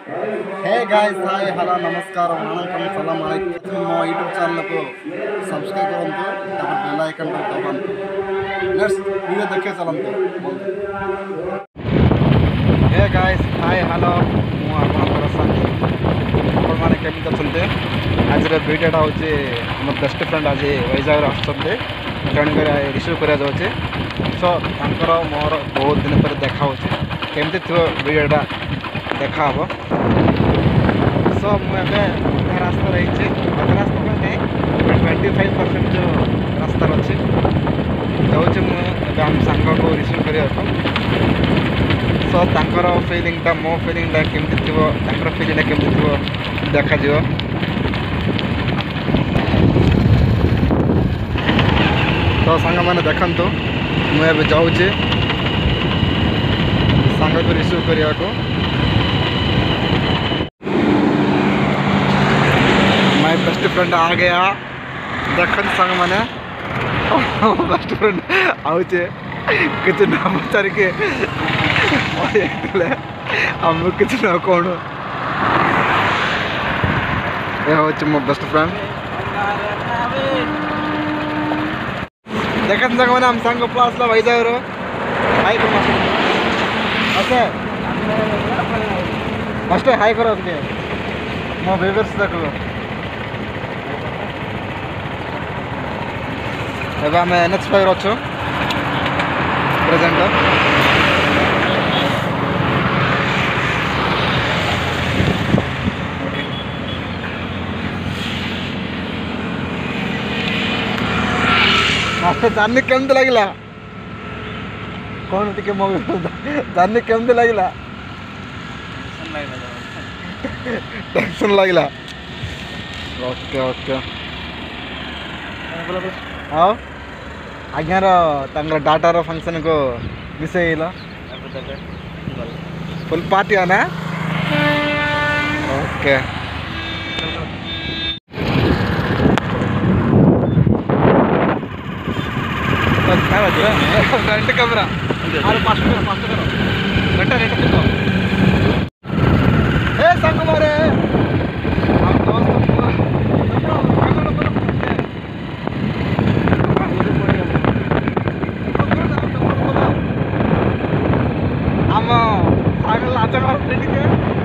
hey guys hi hello नमस्कार वणकम सलाम अलैकुम मो यूट्यूब चैनल को सब्सक्राइब करंतु तापर बेल आइकन को दबांतु लेट्स वीडियो देखे चलंतु हे गाइस हाय हेलो मो आपनकर संग आपण माने केमिति अछंते आज रे वीडियोटा होची हमर बेस्ट फ्रेंड आज वैजाग रे आछंते जण कर रिसीव करा जाउचे सो तांकर मोर बहुत दिन पर देखा होची केमिति थियो वीडियोटा देखा हबो सो मुझे अधा रास्ता रही अधा रास्ता मैंने 25% जो रास्ता अच्छे जाऊँ मुझे आम सांग को रिसीव करने सो तर फिलिंगटा मो फिलिंगटा केमती थी फिलिंगटा केमती थी देखा तो सांग मैंने देखु मुझे जाऊँ सांग को रिसीव करने को माय बेस्ट फ्रेंड आ गया देखन संग मैंने बेस्ट फ्रेंड आउचे किसी न पचार के हम किसी न कौन ये हूँ मो बेस्ट फ्रेंड देखन संग मैंने हम संग प्लास ला वैजाग रो हाय करो अच्छा फर्स्ट हाय करो के मो व्यूअर्स देखो एवं आम NH5 अच्छु प्रेजेंट जर्नी केमती लगे कौन टे मो जर्नी केमती लगे टेंशन लगे ओके ओके हाँ आज्ञार डाटार फंक्शन को मिस फुल पार्टी है ना ओके फ्रंट कैमरा संग मारे आम सागर लाच कर